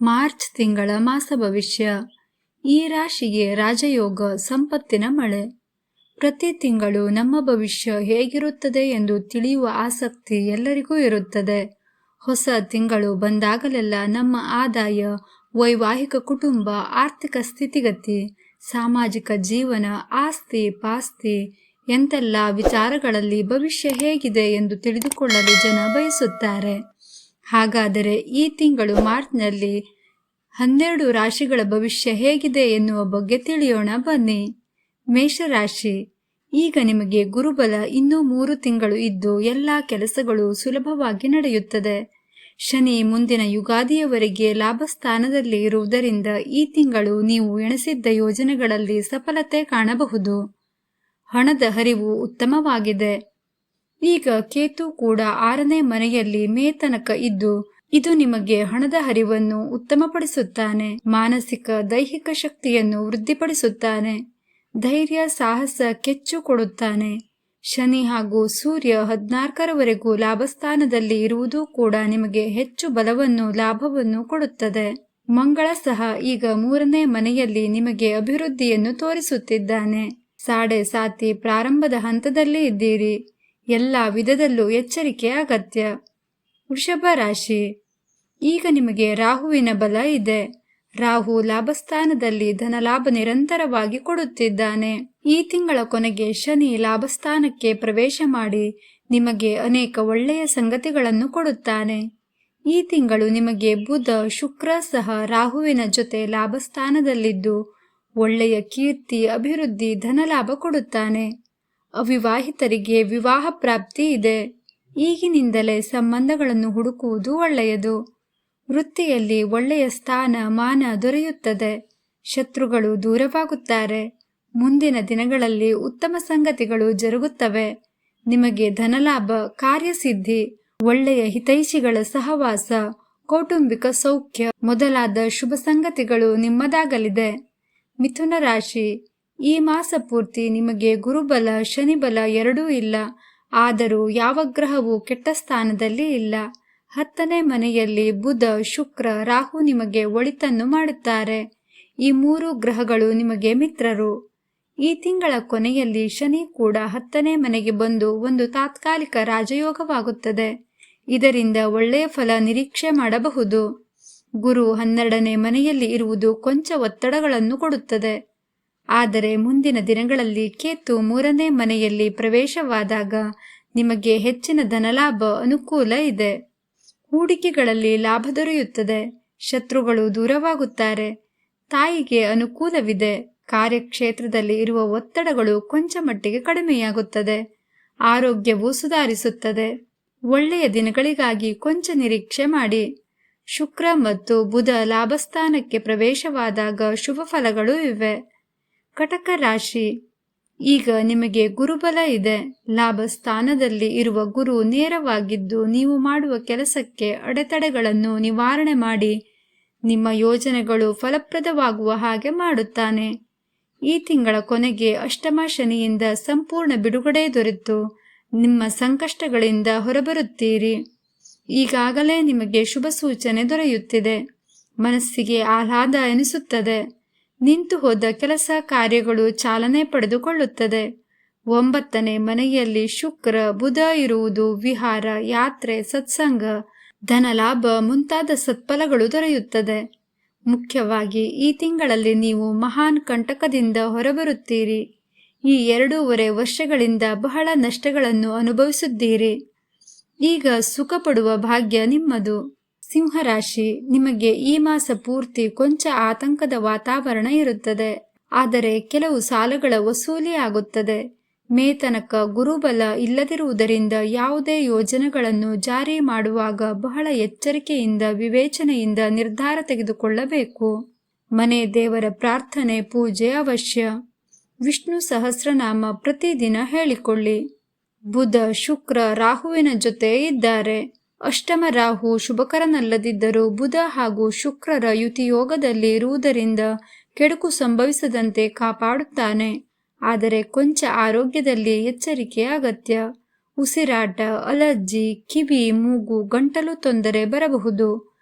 March ತಿಂಗಳ ಮಾಸ ಭವಿಷ್ಯ. ಈ ರಾಶಿಗೆ ರಾಜಯೋಗ, ಸಂಪತ್ತಿನ ಮಳೆ. ಪ್ರತಿ ತಿಂಗಳು ನಮ್ಮ ಭವಿಷ್ಯ ಹೇಗಿರುತ್ತದೆ ಎಂದು ತಿಳಿಯುವ ಆಸಕ್ತಿ ಎಲ್ಲರಿಗೂ ಇರುತ್ತದೆ. ಹೊಸ ತಿಂಗಳು ಬಂದಾಗಲೆಲ್ಲ ನಮ್ಮ ಆದಾಯ, ವೈವಾಹಿಕ ಕುಟುಂಬ, ಆರ್ಥಿಕ ಸ್ಥಿತಿಗತಿ, ಸಾಮಾಜಿಕ ಜೀವನ, ಆಸ್ತಿ ಪಾಸ್ತಿ ಎಂತೆಲ್ಲ ವಿಚಾರಗಳಲ್ಲಿ ಭವಿಷ್ಯ ಹೇಗಿದೆ ಎಂದು ತಿಳಿದುಕೊಳ್ಳಲು ಜನ ಬಯಸುತ್ತಾರೆ. ಹಾಗಾದರೆ ಈ ತಿಂಗಳು ಮಾರ್ಚ್ನಲ್ಲಿ 12 ರಾಶಿಗಳ ಭವಿಷ್ಯ ಹೇಗಿದೆ ಎನ್ನುವ ಬಗ್ಗೆ ತಿಳಿಯೋಣ ಬನ್ನಿ. ಮೇಷರಾಶಿ. ಈಗ ನಿಮಗೆ ಗುರುಬಲ ಇನ್ನೂ 3 ತಿಂಗಳು ಇದ್ದು ಎಲ್ಲ ಕೆಲಸಗಳು ಸುಲಭವಾಗಿ ನಡೆಯುತ್ತದೆ. ಶನಿ ಮುಂದಿನ ಯುಗಾದಿಯವರೆಗೆ ಲಾಭಸ್ಥಾನದಲ್ಲಿ ಇರುವುದರಿಂದ ಈ ತಿಂಗಳು ನೀವು ಎಣಿಸಿದ್ದ ಯೋಜನೆಗಳಲ್ಲಿ ಸಫಲತೆ ಕಾಣಬಹುದು. ಹಣದ ಹರಿವು ಉತ್ತಮವಾಗಿದೆ. ಈಗ ಕೇತು ಕೂಡ 6ನೇ ಮನೆಯಲ್ಲಿ ಮೇ ತನಕ ಇದ್ದು ಇದು ನಿಮಗೆ ಹಣದ ಹರಿವನ್ನು ಉತ್ತಮಪಡಿಸುತ್ತಾನೆ. ಮಾನಸಿಕ ದೈಹಿಕ ಶಕ್ತಿಯನ್ನು ವೃದ್ಧಿಪಡಿಸುತ್ತಾನೆ. ಧೈರ್ಯ ಸಾಹಸ ಕೆಚ್ಚು ಕೊಡುತ್ತಾನೆ. ಶನಿ ಹಾಗೂ ಸೂರ್ಯ 14ರವರೆಗೂ ಲಾಭಸ್ಥಾನದಲ್ಲಿ ಇರುವುದೂ ಕೂಡ ನಿಮಗೆ ಹೆಚ್ಚು ಬಲವನ್ನು ಲಾಭವನ್ನು ಕೊಡುತ್ತದೆ. ಮಂಗಳ ಸಹ ಈಗ 3ನೇ ಮನೆಯಲ್ಲಿ ನಿಮಗೆ ಅಭಿವೃದ್ಧಿಯನ್ನು ತೋರಿಸುತ್ತಿದ್ದಾನೆ. ಸಾಡೆ ಸಾತಿ ಪ್ರಾರಂಭದ ಹಂತದಲ್ಲಿ ಇದ್ದೀರಿ. ಎಲ್ಲ ವಿಧದಲ್ಲೂ ಎಚ್ಚರಿಕೆ ಅಗತ್ಯ. ವೃಷಭ ರಾಶಿ. ಈಗ ನಿಮಗೆ ರಾಹುವಿನ ಬಲ ಇದೆ. ರಾಹು ಲಾಭಸ್ಥಾನದಲ್ಲಿ ಧನಲಾಭ ನಿರಂತರವಾಗಿ ಕೊಡುತ್ತಿದ್ದಾನೆ. ಈ ತಿಂಗಳ ಕೊನೆಗೆ ಶನಿ ಲಾಭಸ್ಥಾನಕ್ಕೆ ಪ್ರವೇಶ ಮಾಡಿ ನಿಮಗೆ ಅನೇಕ ಒಳ್ಳೆಯ ಸಂಗತಿಗಳನ್ನು ಕೊಡುತ್ತಾನೆ. ಈ ತಿಂಗಳು ನಿಮಗೆ ಬುಧ, ಶುಕ್ರ ಸಹ ರಾಹುವಿನ ಜೊತೆ ಲಾಭಸ್ಥಾನದಲ್ಲಿದ್ದು ಒಳ್ಳೆಯ ಕೀರ್ತಿ, ಅಭಿವೃದ್ಧಿ, ಧನಲಾಭ ಕೊಡುತ್ತಾನೆ. ಅವಿವಾಹಿತರಿಗೆ ವಿವಾಹ ಪ್ರಾಪ್ತಿ ಇದೆ. ಈಗಿನಿಂದಲೇ ಸಂಬಂಧಗಳನ್ನು ಹುಡುಕುವುದು ಒಳ್ಳೆಯದು. ವೃತ್ತಿಯಲ್ಲಿ ಒಳ್ಳೆಯ ಸ್ಥಾನ ಮಾನ ದೊರೆಯುತ್ತದೆ. ಶತ್ರುಗಳು ದೂರವಾಗುತ್ತಾರೆ. ಮುಂದಿನ ದಿನಗಳಲ್ಲಿ ಉತ್ತಮ ಸಂಗತಿಗಳು ಜರುಗುತ್ತವೆ. ನಿಮಗೆ ಧನಲಾಭ, ಕಾರ್ಯಸಿದ್ಧಿ, ಒಳ್ಳೆಯ ಹಿತೈಷಿಗಳ ಸಹವಾಸ, ಕೌಟುಂಬಿಕ ಸೌಖ್ಯ ಮೊದಲಾದ ಶುಭ ಸಂಗತಿಗಳು ನಿಮ್ಮದಾಗಲಿದೆ. ಮಿಥುನ ರಾಶಿ. ಈ ಮಾಸ ಪೂರ್ತಿ ನಿಮಗೆ ಗುರುಬಲ, ಶನಿಬಲ ಎರಡೂ ಇಲ್ಲ. ಆದರೂ ಯಾವ ಗ್ರಹವೂ ಕೆಟ್ಟ ಸ್ಥಾನದಲ್ಲಿ ಇಲ್ಲ. 10ನೇ ಮನೆಯಲ್ಲಿ ಬುಧ, ಶುಕ್ರ, ರಾಹು ನಿಮಗೆ ಒಳಿತನ್ನು ಮಾಡುತ್ತಾರೆ. ಈ 3 ಗ್ರಹಗಳು ನಿಮಗೆ ಮಿತ್ರರು. ಈ ತಿಂಗಳ ಕೊನೆಯಲ್ಲಿ ಶನಿ ಕೂಡ 10ನೇ ಮನೆಗೆ ಬಂದು ಒಂದು ತಾತ್ಕಾಲಿಕ ರಾಜಯೋಗವಾಗುತ್ತದೆ. ಇದರಿಂದ ಒಳ್ಳೆಯ ಫಲ ನಿರೀಕ್ಷೆ ಮಾಡಬಹುದು. ಗುರು 12ನೇ ಮನೆಯಲ್ಲಿ ಇರುವುದು ಕೊಂಚ ಒತ್ತಡಗಳನ್ನು ಕೊಡುತ್ತದೆ. ಆದರೆ ಮುಂದಿನ ದಿನಗಳಲ್ಲಿ ಕೇತು 3ನೇ ಮನೆಯಲ್ಲಿ ಪ್ರವೇಶವಾದಾಗ ನಿಮಗೆ ಹೆಚ್ಚಿನ ಧನಲಾಭ ಅನುಕೂಲ ಇದೆ. ಹೂಡಿಕೆಗಳಲ್ಲಿ ಲಾಭ ದೊರೆಯುತ್ತದೆ. ಶತ್ರುಗಳು ದೂರವಾಗುತ್ತಾರೆ. ತಾಯಿಗೆ ಅನುಕೂಲವಿದೆ. ಕಾರ್ಯಕ್ಷೇತ್ರದಲ್ಲಿ ಇರುವ ಒತ್ತಡಗಳು ಕೊಂಚ ಮಟ್ಟಿಗೆ ಕಡಿಮೆಯಾಗುತ್ತದೆ. ಆರೋಗ್ಯವು ಸುಧಾರಿಸುತ್ತದೆ. ಒಳ್ಳೆಯ ದಿನಗಳಿಗಾಗಿ ಕೊಂಚ ನಿರೀಕ್ಷೆ ಮಾಡಿ. ಶುಕ್ರ ಮತ್ತು ಬುಧ ಲಾಭಸ್ಥಾನಕ್ಕೆ ಪ್ರವೇಶವಾದಾಗ ಶುಭ ಫಲಗಳು ಇವೆ. ಕಟಕ ರಾಶಿ. ಈಗ ನಿಮಗೆ ಗುರುಬಲ ಇದೆ. ಲಾಭ ಸ್ಥಾನದಲ್ಲಿ ಇರುವ ಗುರು ನೇರವಾಗಿದ್ದು ನೀವು ಮಾಡುವ ಕೆಲಸಕ್ಕೆ ಅಡೆತಡೆಗಳನ್ನು ನಿವಾರಣೆ ಮಾಡಿ ನಿಮ್ಮ ಯೋಜನೆಗಳು ಫಲಪ್ರದವಾಗುವ ಹಾಗೆ ಮಾಡುತ್ತಾನೆ. ಈ ತಿಂಗಳ ಕೊನೆಗೆ ಅಷ್ಟಮ ಶನಿಯಿಂದ ಸಂಪೂರ್ಣ ಬಿಡುಗಡೆ ದೊರೆತು ನಿಮ್ಮ ಸಂಕಷ್ಟಗಳಿಂದ ಹೊರಬರುತ್ತೀರಿ. ಈಗಾಗಲೇ ನಿಮಗೆ ಶುಭ ಸೂಚನೆ ದೊರೆಯುತ್ತಿದೆ. ಮನಸ್ಸಿಗೆ ಆಹ್ಲಾದ ಎನಿಸುತ್ತದೆ. ನಿಂತು ಹೋದ ಕೆಲಸ ಕಾರ್ಯಗಳು ಚಾಲನೆ ಪಡೆದುಕೊಳ್ಳುತ್ತದೆ. 9ನೇ ಮನೆಯಲ್ಲಿ ಶುಕ್ರ, ಬುಧ ಇರುವುದು ವಿಹಾರ, ಯಾತ್ರೆ, ಸತ್ಸಂಗ, ಧನಲಾಭ ಮುಂತಾದ ಸತ್ಫಲಗಳು ದೊರೆಯುತ್ತದೆ. ಮುಖ್ಯವಾಗಿ ಈ ತಿಂಗಳಲ್ಲಿ ನೀವು ಮಹಾನ್ ಕಂಟಕದಿಂದ ಹೊರಬರುತ್ತೀರಿ. ಈ 2.5 ವರ್ಷಗಳಿಂದ ಬಹಳ ನಷ್ಟಗಳನ್ನು ಅನುಭವಿಸಿದ್ದೀರಿ. ಈಗ ಸುಖ ಪಡುವ ಭಾಗ್ಯ ನಿಮ್ಮದು. ಸಿಂಹರಾಶಿ. ನಿಮಗೆ ಈ ಮಾಸ ಪೂರ್ತಿ ಕೊಂಚ ಆತಂಕದ ವಾತಾವರಣ ಇರುತ್ತದೆ. ಆದರೆ ಕೆಲವು ಸಾಲಗಳ ವಸೂಲಿ ಆಗುತ್ತದೆ. ಮೇ ತನಕ ಗುರುಬಲ ಇಲ್ಲದಿರುವುದರಿಂದ ಯಾವುದೇ ಯೋಜನೆಗಳನ್ನು ಜಾರಿ ಮಾಡುವಾಗ ಬಹಳ ಎಚ್ಚರಿಕೆಯಿಂದ ವಿವೇಚನೆಯಿಂದ ನಿರ್ಧಾರ ತೆಗೆದುಕೊಳ್ಳಬೇಕು. ಮನೆ ದೇವರ ಪ್ರಾರ್ಥನೆ ಪೂಜೆ ಅವಶ್ಯ. ವಿಷ್ಣು ಸಹಸ್ರನಾಮ ಪ್ರತಿದಿನ ಹೇಳಿಕೊಳ್ಳಿ. ಬುಧ, ಶುಕ್ರ ರಾಹುವಿನ ಜೊತೆ ಇದ್ದಾರೆ. ಅಷ್ಟಮ ರಾಹು ಶುಭಕರನಲ್ಲದಿದ್ದರೂ ಬುಧ ಹಾಗೂ ಶುಕ್ರರ ಯುತಿಯೋಗದಲ್ಲಿ ಇರುವುದರಿಂದ ಕೆಡುಕು ಸಂಭವಿಸದಂತೆ ಕಾಪಾಡುತ್ತಾನೆ. ಆದರೆ ಕೊಂಚ ಆರೋಗ್ಯದಲ್ಲಿ ಎಚ್ಚರಿಕೆ ಅಗತ್ಯ. ಉಸಿರಾಟ, ಅಲರ್ಜಿ, ಕಿವಿ, ಮೂಗು, ಗಂಟಲು ತೊಂದರೆ ಬರಬಹುದು.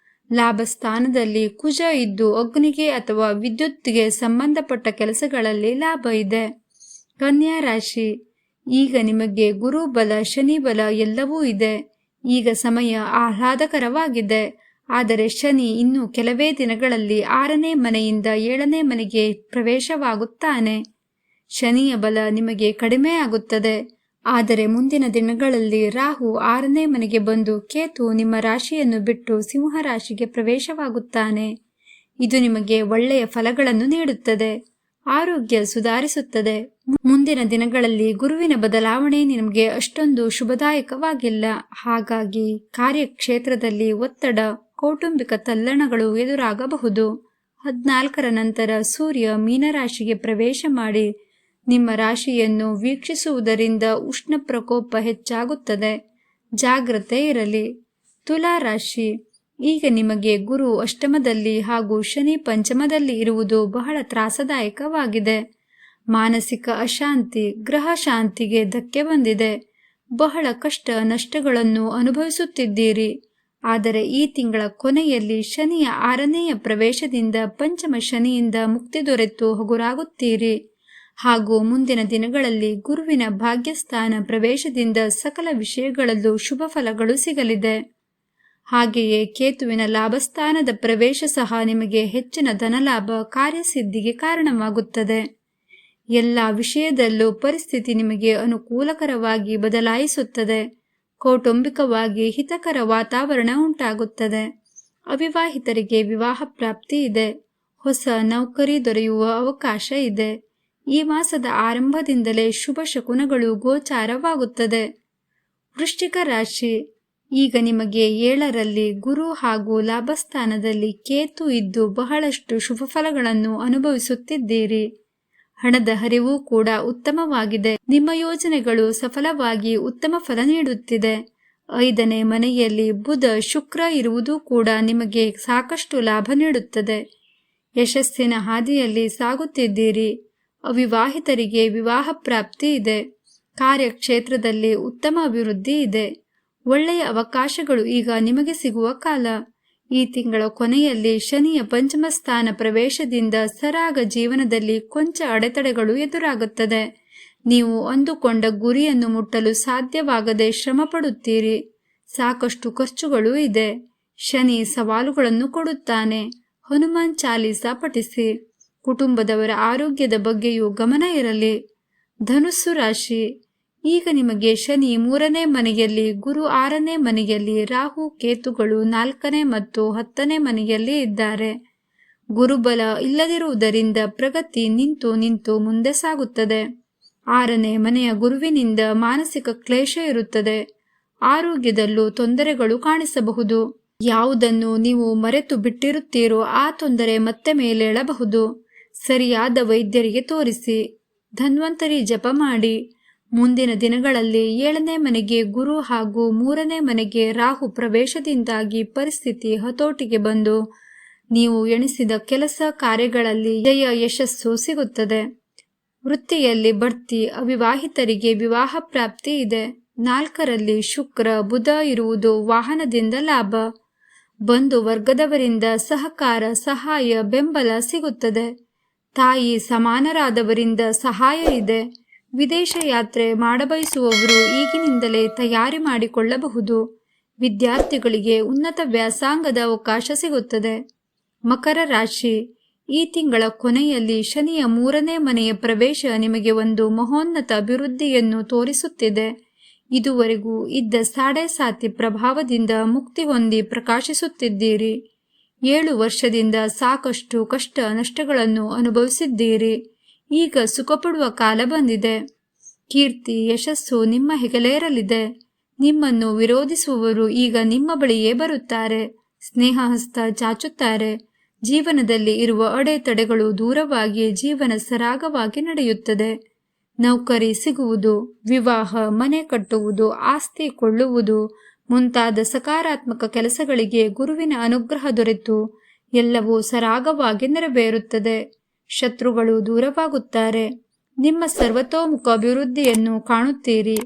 ಲಾಭಸ್ಥಾನದಲ್ಲಿ ಕುಜ ಇದ್ದು ಅಗ್ನಿಗೆ ಅಥವಾ ವಿದ್ಯುತ್ಗೆ ಸಂಬಂಧಪಟ್ಟ ಕೆಲಸಗಳಲ್ಲಿ ಲಾಭ ಇದೆ. ಕನ್ಯಾ ರಾಶಿ, ಈಗ ನಿಮಗೆ ಗುರು ಬಲ, ಶನಿ ಬಲ ಎಲ್ಲವೂ ಇದೆ. ಈಗ ಸಮಯ ಆಹ್ಲಾದಕರವಾಗಿದೆ. ಆದರೆ ಶನಿ ಇನ್ನು ಕೆಲವೇ ದಿನಗಳಲ್ಲಿ 6ನೇ ಮನೆಯಿಂದ 7ನೇ ಮನೆಗೆ ಪ್ರವೇಶವಾಗುತ್ತಾನೆ. ಶನಿಯ ಬಲ ನಿಮಗೆ ಕಡಿಮೆ ಆಗುತ್ತದೆ. ಆದರೆ ಮುಂದಿನ ದಿನಗಳಲ್ಲಿ ರಾಹು 6ನೇ ಮನೆಗೆ ಬಂದು ಕೇತು ನಿಮ್ಮ ರಾಶಿಯನ್ನು ಬಿಟ್ಟು ಸಿಂಹ ರಾಶಿಗೆ ಪ್ರವೇಶವಾಗುತ್ತಾನೆ. ಇದು ನಿಮಗೆ ಒಳ್ಳೆಯ ಫಲಗಳನ್ನು ನೀಡುತ್ತದೆ. ಆರೋಗ್ಯ ಸುಧಾರಿಸುತ್ತದೆ. ಮುಂದಿನ ದಿನಗಳಲ್ಲಿ ಗುರುವಿನ ಬದಲಾವಣೆ ನಿಮಗೆ ಅಷ್ಟೊಂದು ಶುಭದಾಯಕವಾಗಿಲ್ಲ. ಹಾಗಾಗಿ ಕಾರ್ಯಕ್ಷೇತ್ರದಲ್ಲಿ ಒತ್ತಡ, ಕೌಟುಂಬಿಕ ತಲ್ಲಣಗಳು ಎದುರಾಗಬಹುದು. 14ರ ನಂತರ ಸೂರ್ಯ ಮೀನರಾಶಿಗೆ ಪ್ರವೇಶ ಮಾಡಿ ನಿಮ್ಮ ರಾಶಿಯನ್ನು ವೀಕ್ಷಿಸುವುದರಿಂದ ಉಷ್ಣ ಪ್ರಕೋಪ ಹೆಚ್ಚಾಗುತ್ತದೆ. ಜಾಗ್ರತೆ ಇರಲಿ. ತುಲಾ ರಾಶಿ, ಈಗ ನಿಮಗೆ ಗುರು ಅಷ್ಟಮದಲ್ಲಿ ಹಾಗೂ ಶನಿ ಪಂಚಮದಲ್ಲಿ ಇರುವುದು ಬಹಳ ತ್ರಾಸದಾಯಕವಾಗಿದೆ. ಮಾನಸಿಕ ಅಶಾಂತಿ, ಗ್ರಹ ಶಾಂತಿಗೆ ಧಕ್ಕೆ ಬಂದಿದೆ. ಬಹಳ ಕಷ್ಟ ನಷ್ಟಗಳನ್ನು ಅನುಭವಿಸುತ್ತಿದ್ದೀರಿ. ಆದರೆ ಈ ತಿಂಗಳ ಕೊನೆಯಲ್ಲಿ ಶನಿಯ 6ನೇಯ ಪ್ರವೇಶದಿಂದ ಪಂಚಮ ಶನಿಯಿಂದ ಮುಕ್ತಿ ದೊರೆತು ಹಗುರಾಗುತ್ತೀರಿ. ಹಾಗೂ ಮುಂದಿನ ದಿನಗಳಲ್ಲಿ ಗುರುವಿನ ಭಾಗ್ಯಸ್ಥಾನ ಪ್ರವೇಶದಿಂದ ಸಕಲ ವಿಷಯಗಳಲ್ಲೂ ಶುಭ ಫಲಗಳು ಸಿಗಲಿದೆ. ಹಾಗೆಯೇ ಕೇತುವಿನ ಲಾಭಸ್ಥಾನದ ಪ್ರವೇಶ ಸಹ ನಿಮಗೆ ಹೆಚ್ಚಿನ ಧನಲಾಭ, ಕಾರ್ಯಸಿದ್ಧಿಗೆ ಕಾರಣವಾಗುತ್ತದೆ. ಎಲ್ಲ ವಿಷಯದಲ್ಲೂ ಪರಿಸ್ಥಿತಿ ನಿಮಗೆ ಅನುಕೂಲಕರವಾಗಿ ಬದಲಾಯಿಸುತ್ತದೆ. ಕೌಟುಂಬಿಕವಾಗಿ ಹಿತಕರ ವಾತಾವರಣ ಉಂಟಾಗುತ್ತದೆ. ಅವಿವಾಹಿತರಿಗೆ ವಿವಾಹ ಪ್ರಾಪ್ತಿ ಇದೆ. ಹೊಸ ನೌಕರಿ ದೊರೆಯುವ ಅವಕಾಶ ಇದೆ. ಈ ಮಾಸದ ಆರಂಭದಿಂದಲೇ ಶುಭ ಶಕುನಗಳು ಗೋಚಾರವಾಗುತ್ತದೆ. ವೃಶ್ಚಿಕ ರಾಶಿ, ಈಗ ನಿಮಗೆ 7ರಲ್ಲಿ ಗುರು ಹಾಗೂ ಲಾಭಸ್ಥಾನದಲ್ಲಿ ಕೇತು ಇದ್ದು ಬಹಳಷ್ಟು ಶುಭ ಫಲಗಳನ್ನು ಅನುಭವಿಸುತ್ತಿದ್ದೀರಿ. ಹಣದ ಹರಿವು ಕೂಡ ಉತ್ತಮವಾಗಿದೆ. ನಿಮ್ಮ ಯೋಜನೆಗಳು ಸಫಲವಾಗಿ ಉತ್ತಮ ಫಲ ನೀಡುತ್ತಿದೆ. 5ನೇ ಮನೆಯಲ್ಲಿ ಬುಧ, ಶುಕ್ರ ಇರುವುದು ಕೂಡ ನಿಮಗೆ ಸಾಕಷ್ಟು ಲಾಭ ನೀಡುತ್ತದೆ. ಯಶಸ್ಸಿನ ಹಾದಿಯಲ್ಲಿ ಸಾಗುತ್ತಿದ್ದೀರಿ. ಅವಿವಾಹಿತರಿಗೆ ವಿವಾಹ ಪ್ರಾಪ್ತಿ ಇದೆ. ಕಾರ್ಯಕ್ಷೇತ್ರದಲ್ಲಿ ಉತ್ತಮ ಅಭಿವೃದ್ಧಿ ಇದೆ. ಒಳ್ಳೆಯ ಅವಕಾಶಗಳು ಈಗ ನಿಮಗೆ ಸಿಗುವ ಕಾಲ. ಈ ತಿಂಗಳ ಕೊನೆಯಲ್ಲಿ ಶನಿಯ ಪಂಚಮ ಸ್ಥಾನ ಪ್ರವೇಶದಿಂದ ಸರಾಗ ಜೀವನದಲ್ಲಿ ಕೊಂಚ ಅಡೆತಡೆಗಳು ಎದುರಾಗುತ್ತದೆ. ನೀವು ಅಂದುಕೊಂಡ ಗುರಿಯನ್ನು ಮುಟ್ಟಲು ಸಾಧ್ಯವಾಗದೆ ಶ್ರಮ ಪಡುತ್ತೀರಿ. ಸಾಕಷ್ಟು ಖರ್ಚುಗಳು ಇದೆ. ಶನಿ ಸವಾಲುಗಳನ್ನು ಕೊಡುತ್ತಾನೆ. ಹನುಮಾನ್ ಚಾಲೀಸ ಪಠಿಸಿ. ಕುಟುಂಬದವರ ಆರೋಗ್ಯದ ಬಗ್ಗೆಯೂ ಗಮನ ಇರಲಿ. ಧನುಸ್ಸು ರಾಶಿ, ಈಗ ನಿಮಗೆ ಶನಿ 3ನೇ ಮನೆಯಲ್ಲಿ, ಗುರು 6ನೇ ಮನೆಯಲ್ಲಿ, ರಾಹು ಕೇತುಗಳು 4ನೇ ಮತ್ತು 10ನೇ ಮನೆಯಲ್ಲಿ ಇದ್ದಾರೆ. ಗುರುಬಲ ಇಲ್ಲದಿರುವುದರಿಂದ ಪ್ರಗತಿ ನಿಂತು ನಿಂತು ಮುಂದೆ ಸಾಗುತ್ತದೆ. 6ನೇ ಮನೆಯ ಗುರುವಿನಿಂದ ಮಾನಸಿಕ ಕ್ಲೇಶ ಇರುತ್ತದೆ. ಆರೋಗ್ಯದಲ್ಲೂ ತೊಂದರೆಗಳು ಕಾಣಿಸಬಹುದು. ಯಾವುದನ್ನು ನೀವು ಮರೆತು ಬಿಟ್ಟಿರುತ್ತೀರೋ ಆ ತೊಂದರೆ ಮತ್ತೆ ಮೇಲೇಳಬಹುದು. ಸರಿಯಾದ ವೈದ್ಯರಿಗೆ ತೋರಿಸಿ. ಧನ್ವಂತರಿ ಜಪ ಮಾಡಿ. ಮುಂದಿನ ದಿನಗಳಲ್ಲಿ 7ನೇ ಮನೆಗೆ ಗುರು ಹಾಗೂ 3ನೇ ಮನೆಗೆ ರಾಹು ಪ್ರವೇಶದಿಂದಾಗಿ ಪರಿಸ್ಥಿತಿ ಹತೋಟಿಗೆ ಬಂದು ನೀವು ಎಣಿಸಿದ ಕೆಲಸ ಕಾರ್ಯಗಳಲ್ಲಿ ಜಯ ಯಶಸ್ಸು ಸಿಗುತ್ತದೆ. ವೃತ್ತಿಯಲ್ಲಿ ಬಡ್ತಿ, ಅವಿವಾಹಿತರಿಗೆ ವಿವಾಹ ಪ್ರಾಪ್ತಿ ಇದೆ. 4ರಲ್ಲಿ ಶುಕ್ರ, ಬುಧ ಇರುವುದು ವಾಹನದಿಂದ ಲಾಭ. ಬಂಧು ವರ್ಗದವರಿಂದ ಸಹಕಾರ, ಸಹಾಯ, ಬೆಂಬಲ ಸಿಗುತ್ತದೆ. ತಾಯಿ ಸಮಾನರಾದವರಿಂದ ಸಹಾಯ ಇದೆ. ವಿದೇಶ ಯಾತ್ರೆ ಮಾಡಬಯಸುವವರು ಈಗಿನಿಂದಲೇ ತಯಾರಿ ಮಾಡಿಕೊಳ್ಳಬಹುದು. ವಿದ್ಯಾರ್ಥಿಗಳಿಗೆ ಉನ್ನತ ವ್ಯಾಸಂಗದ ಅವಕಾಶ ಸಿಗುತ್ತದೆ. ಮಕರ ರಾಶಿ, ಈ ತಿಂಗಳ ಕೊನೆಯಲ್ಲಿ ಶನಿಯ 3ನೇ ಮನೆಯ ಪ್ರವೇಶ ನಿಮಗೆ ಒಂದು ಮಹೋನ್ನತ ಅಭಿವೃದ್ಧಿಯನ್ನು ತೋರಿಸುತ್ತಿದೆ. ಇದುವರೆಗೂ ಇದ್ದ ಸಾಡೆ-ಸಾತಿ ಪ್ರಭಾವದಿಂದ ಮುಕ್ತಿ ಹೊಂದಿ ಪ್ರಕಾಶಿಸುತ್ತಿದ್ದೀರಿ. 7 ವರ್ಷದಿಂದ ಸಾಕಷ್ಟು ಕಷ್ಟ ನಷ್ಟಗಳನ್ನು ಅನುಭವಿಸಿದ್ದೀರಿ. ಈಗ ಸುಖಪಡುವ ಕಾಲ ಬಂದಿದೆ. ಕೀರ್ತಿ ಯಶಸ್ಸು ನಿಮ್ಮ ಹೆಗಲೇರಲಿದೆ. ನಿಮ್ಮನ್ನು ವಿರೋಧಿಸುವವರು ಈಗ ನಿಮ್ಮ ಬಳಿಯೇ ಬರುತ್ತಾರೆ. ಸ್ನೇಹ ಹಸ್ತ ಚಾಚುತ್ತಾರೆ. ಜೀವನದಲ್ಲಿ ಇರುವ ಅಡೆತಡೆಗಳು ದೂರವಾಗಿ ಜೀವನ ಸರಾಗವಾಗಿ ನಡೆಯುತ್ತದೆ. ನೌಕರಿ ಸಿಗುವುದು, ವಿವಾಹ, ಮನೆ ಕಟ್ಟುವುದು, ಆಸ್ತಿ ಕೊಳ್ಳುವುದು ಮುಂತಾದ ಸಕಾರಾತ್ಮಕ ಕೆಲಸಗಳಿಗೆ ಗುರುವಿನ ಅನುಗ್ರಹ ದೊರೆತು ಎಲ್ಲವೂ ಸರಾಗವಾಗಿ ನೆರವೇರುತ್ತದೆ. ಶತ್ರುಗಳು ದೂರವಾಗುತ್ತಾರೆ. ನಿಮ್ಮ ಸರ್ವತೋಮುಖ ಅಭಿವೃದ್ಧಿಯನ್ನು ಕಾಣುತ್ತೀರಿ.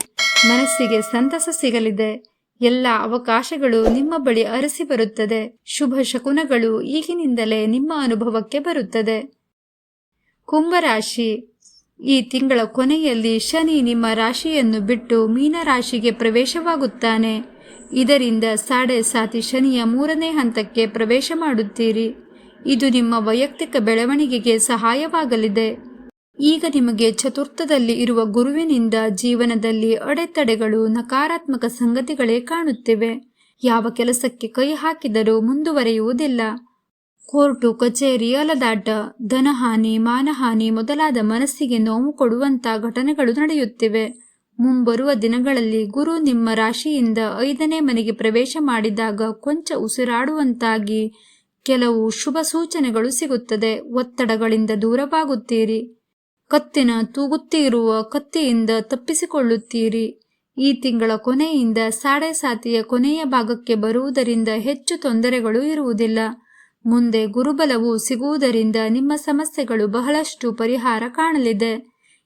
ಮನಸ್ಸಿಗೆ ಸಂತಸ ಸಿಗಲಿದೆ. ಎಲ್ಲ ಅವಕಾಶಗಳು ನಿಮ್ಮ ಬಳಿ ಅರಸಿ ಬರುತ್ತದೆ. ಶುಭ ಶಕುನಗಳು ಈಗಿನಿಂದಲೇ ನಿಮ್ಮ ಅನುಭವಕ್ಕೆ ಬರುತ್ತದೆ. ಕುಂಭರಾಶಿ, ಈ ತಿಂಗಳ ಕೊನೆಯಲ್ಲಿ ಶನಿ ನಿಮ್ಮ ರಾಶಿಯನ್ನು ಬಿಟ್ಟು ಮೀನ ರಾಶಿಗೆ ಪ್ರವೇಶವಾಗುತ್ತಾನೆ. ಇದರಿಂದ ಸಾಡೆ ಸಾತಿ ಶನಿಯ 3ನೇ ಹಂತಕ್ಕೆ ಪ್ರವೇಶ ಮಾಡುತ್ತೀರಿ. ಇದು ನಿಮ್ಮ ವೈಯಕ್ತಿಕ ಬೆಳವಣಿಗೆಗೆ ಸಹಾಯವಾಗಲಿದೆ. ಈಗ ನಿಮಗೆ ಚತುರ್ಥದಲ್ಲಿ ಇರುವ ಗುರುವಿನಿಂದ ಜೀವನದಲ್ಲಿ ಅಡೆತಡೆಗಳು, ನಕಾರಾತ್ಮಕ ಸಂಗತಿಗಳೇ ಕಾಣುತ್ತಿವೆ. ಯಾವ ಕೆಲಸಕ್ಕೆ ಕೈ ಹಾಕಿದರೂ ಮುಂದುವರಿಯುವುದಿಲ್ಲ. ಕೋರ್ಟು ಕಚೇರಿ ಅಲದಾಟ, ಧನಹಾನಿ, ಮಾನಹಾನಿ ಮೊದಲಾದ ಮನಸ್ಸಿಗೆ ನೋವು ಕೊಡುವಂಥ ಘಟನೆಗಳು ನಡೆಯುತ್ತಿವೆ. ಮುಂಬರುವ ದಿನಗಳಲ್ಲಿ ಗುರು ನಿಮ್ಮ ರಾಶಿಯಿಂದ 5ನೇ ಮನೆಗೆ ಪ್ರವೇಶ ಮಾಡಿದಾಗ ಕೊಂಚ ಉಸಿರಾಡುವಂತಾಗಿ ಕೆಲವು ಶುಭ ಸೂಚನೆಗಳು ಸಿಗುತ್ತದೆ. ಒತ್ತಡಗಳಿಂದ ದೂರವಾಗುತ್ತೀರಿ. ಕತ್ತಿನ ತೂಗುತ್ತಿರುವ ಕತ್ತಿಯಿಂದ ತಪ್ಪಿಸಿಕೊಳ್ಳುತ್ತೀರಿ. ಈ ತಿಂಗಳ ಕೊನೆಯಿಂದ ಸಾಡೆ ಸಾತಿಯ ಕೊನೆಯ ಭಾಗಕ್ಕೆ ಬರುವುದರಿಂದ ಹೆಚ್ಚು ತೊಂದರೆಗಳು ಇರುವುದಿಲ್ಲ. ಮುಂದೆ ಗುರುಬಲವು ಸಿಗುವುದರಿಂದ ನಿಮ್ಮ ಸಮಸ್ಯೆಗಳು ಬಹಳಷ್ಟು ಪರಿಹಾರ ಕಾಣಲಿದೆ.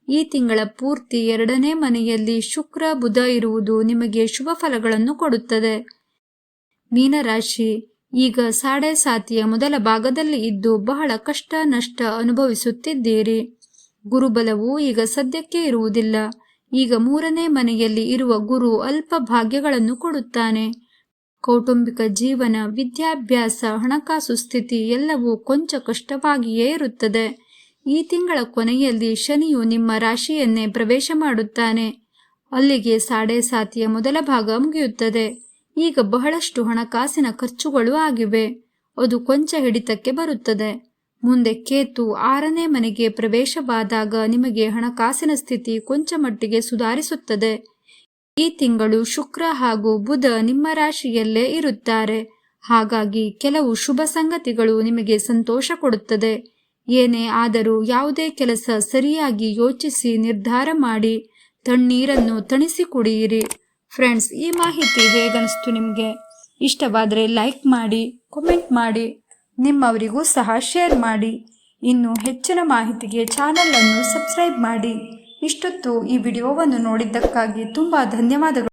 ಈ ತಿಂಗಳ ಪೂರ್ತಿ 2ನೇ ಮನೆಯಲ್ಲಿ ಶುಕ್ರ ಬುಧ ಇರುವುದು ನಿಮಗೆ ಶುಭ ಫಲಗಳನ್ನು ಕೊಡುತ್ತದೆ. ಮೀನರಾಶಿ, ಈಗ ಸಾಡೆ ಸಾತಿಯ ಮೊದಲ ಭಾಗದಲ್ಲಿ ಇದ್ದು ಬಹಳ ಕಷ್ಟ ನಷ್ಟ ಅನುಭವಿಸುತ್ತಿದ್ದೀರಿ. ಗುರುಬಲವು ಈಗ ಸದ್ಯಕ್ಕೆ ಇರುವುದಿಲ್ಲ. ಈಗ 3ನೇ ಮನೆಯಲ್ಲಿ ಇರುವ ಗುರು ಅಲ್ಪ ಭಾಗ್ಯಗಳನ್ನು ಕೊಡುತ್ತಾನೆ. ಕೌಟುಂಬಿಕ ಜೀವನ, ವಿದ್ಯಾಭ್ಯಾಸ, ಹಣಕಾಸು ಸ್ಥಿತಿ ಎಲ್ಲವೂ ಕೊಂಚ ಕಷ್ಟವಾಗಿಯೇ ಇರುತ್ತದೆ. ಈ ತಿಂಗಳ ಕೊನೆಯಲ್ಲಿ ಶನಿಯು ನಿಮ್ಮ ರಾಶಿಯನ್ನೇ ಪ್ರವೇಶ ಮಾಡುತ್ತಾನೆ. ಅಲ್ಲಿಗೆ ಸಾಡೆ ಸಾತಿಯ ಮೊದಲ ಭಾಗ ಮುಗಿಯುತ್ತದೆ. ಈಗ ಬಹಳಷ್ಟು ಹಣಕಾಸಿನ ಖರ್ಚುಗಳು ಆಗಿವೆ. ಅದು ಕೊಂಚ ಹಿಡಿತಕ್ಕೆ ಬರುತ್ತದೆ. ಮುಂದೆ ಕೇತು 6ನೇ ಮನೆಗೆ ಪ್ರವೇಶವಾದಾಗ ನಿಮಗೆ ಹಣಕಾಸಿನ ಸ್ಥಿತಿ ಕೊಂಚ ಮಟ್ಟಿಗೆ ಸುಧಾರಿಸುತ್ತದೆ. ಈ ತಿಂಗಳು ಶುಕ್ರ ಹಾಗೂ ಬುಧ ನಿಮ್ಮ ರಾಶಿಯಲ್ಲೇ ಇರುತ್ತಾರೆ. ಹಾಗಾಗಿ ಕೆಲವು ಶುಭ ಸಂಗತಿಗಳು ನಿಮಗೆ ಸಂತೋಷ ಕೊಡುತ್ತದೆ. ಏನೇ ಆದರೂ ಯಾವುದೇ ಕೆಲಸ ಸರಿಯಾಗಿ ಯೋಚಿಸಿ ನಿರ್ಧಾರ ಮಾಡಿ ತಣ್ಣೀರನ್ನು ತಣಿಸಿ ಕುಡಿಯಿರಿ. ಫ್ರೆಂಡ್ಸ್, ಈ ಮಾಹಿತಿ ಹೇಗನಿಸ್ತು ನಿಮಗೆ? ಇಷ್ಟವಾದರೆ ಲೈಕ್ ಮಾಡಿ, ಕಾಮೆಂಟ್ ಮಾಡಿ, ನಿಮ್ಮವರಿಗೂ ಸಹ ಶೇರ್ ಮಾಡಿ. ಇನ್ನು ಹೆಚ್ಚಿನ ಮಾಹಿತಿಗೆ ಚಾನಲನ್ನು ಸಬ್ಸ್ಕ್ರೈಬ್ ಮಾಡಿ. ಇಷ್ಟೊತ್ತು ಈ ವಿಡಿಯೋವನ್ನು ನೋಡಿದ್ದಕ್ಕಾಗಿ ತುಂಬ ಧನ್ಯವಾದಗಳು.